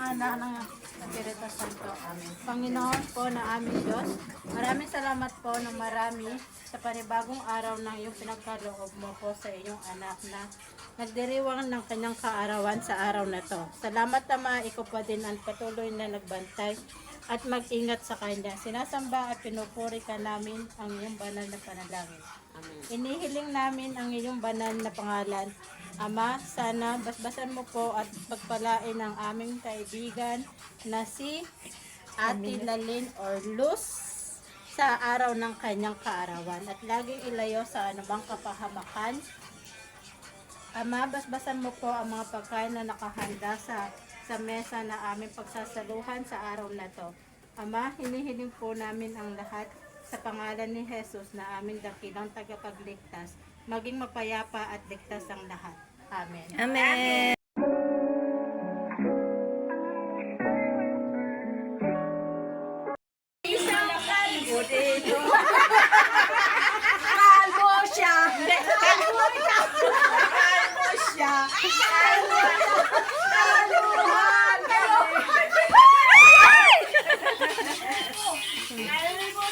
ngalan ng Espiritu Santo. Amen. Panginoon po na aming Diyos, maraming salamat po ng marami sa panibagong araw ng iyong pinagkaloob mo po sa iyong anak na nagdiriwang ng kanyang kaarawan sa araw na to. Salamat Ama, ikaw pa din ang patuloy na nagbantay at mag-ingat sa kanya. Sinasamba at pinupuri ka namin ang iyong banal na panalangin. Amen. Inihiling namin ang iyong banal na pangalan. Ama, sana basbasan mo po at pagpalain ang aming kaibigan na si Ate Lalin or Luz sa araw ng kanyang kaarawan at laging ilayo sa anumang kapahamakan. Ama, basbasan mo po ang mga pagkain na nakahanda sa mesa na aming pagsasaluhan sa araw na to. Ama, hinihiling po namin ang lahat sa pangalan ni Jesus na aming dakilang tagapagligtas, maging mapayapa at ligtas ang lahat. Amen. Amen. Kalbo siya! Kalbo siya! Kalbo siya! Kaluhan! Kalbo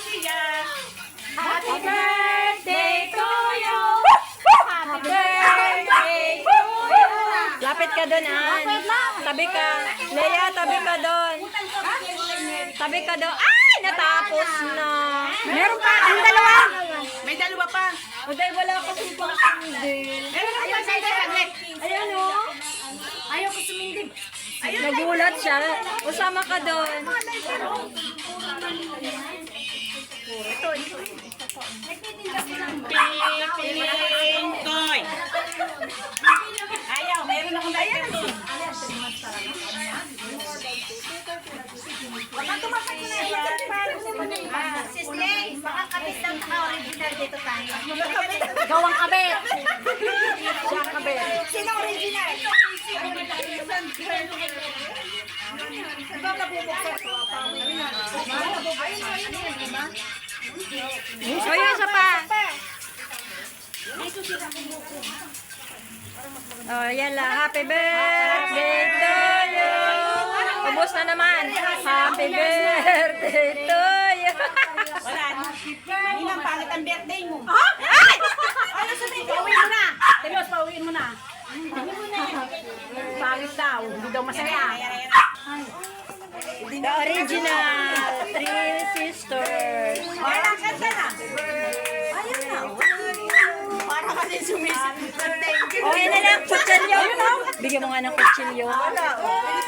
siya! Happy birthday to you! Happy birthday to you! Lapit ka doon, An. Tabi ka. Leia, tabi ka doon. Tabi ka doon. Ay, natapos na. Meron pa. Ang dalawa. May dalawa pa. O, dahil wala kasi pang sumindin. Ayan o. Ayaw ko sumindib. Nagulat siya. Usama ka doon. Toy. Ayaw, meron akong ayan. Baka tumakas ko na yan. Sisley, baka kapit lang ka-original dito tayo. Gawang kabit. Siya kabit. Sino original? Baka bubuksan ko. O, yun, isa pa. O, yan lang. Happy birthday to you. Ubus na naman. Happy birthday to you. Wala. Hindi nang pangit ang birthday mo. Ha? Ay! Ano sabihin? Pauwiin mo na. Telos, pauwiin mo na. Pangit daw. Hindi daw masaya. The original Three Sisters. Parang kanta na. Ayun na. Para kasi sumisip. Thank you. O, yan na lang. Kutsilyo. Bigyan mo nga ng kutsilyo.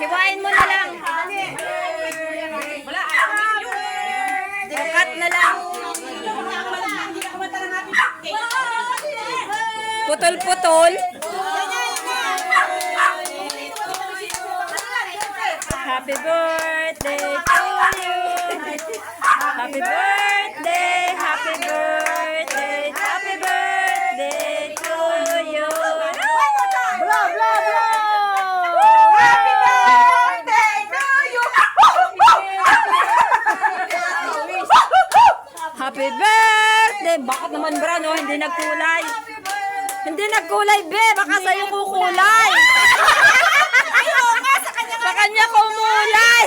Hiwain mo na lang. Wala. Ayaw mo. Cut na lang. Hindi na kumanta ng happy birthday. Putol-putol. Happy birthday to you. Happy birthday, happy birthday, happy birthday to you. Blow, blow, blow. Happy birthday to you. Happy birthday. Bakit naman bra, no? Hindi nagkulay. Hindi nagkulay, be. Baka sa'yo kukulay. Sa kanya kumulay.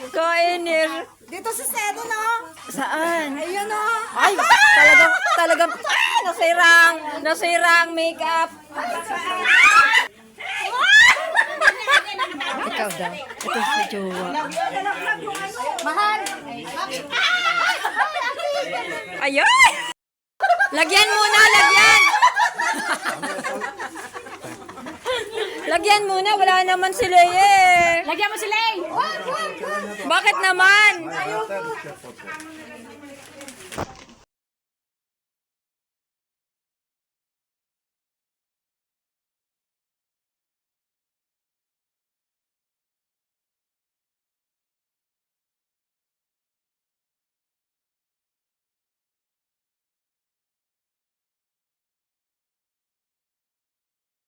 Kainir. Dito sa Sedo, no? Saan? Ayun, no? Ay, talagang, nasirang makeup. Ikaw daw. Ito si Jowa. Mahal. Ayun! Lagyan muna, lagyan! Lagyan muna, wala naman si Leia eh. Lagyan mo si Lay. Bakit naman?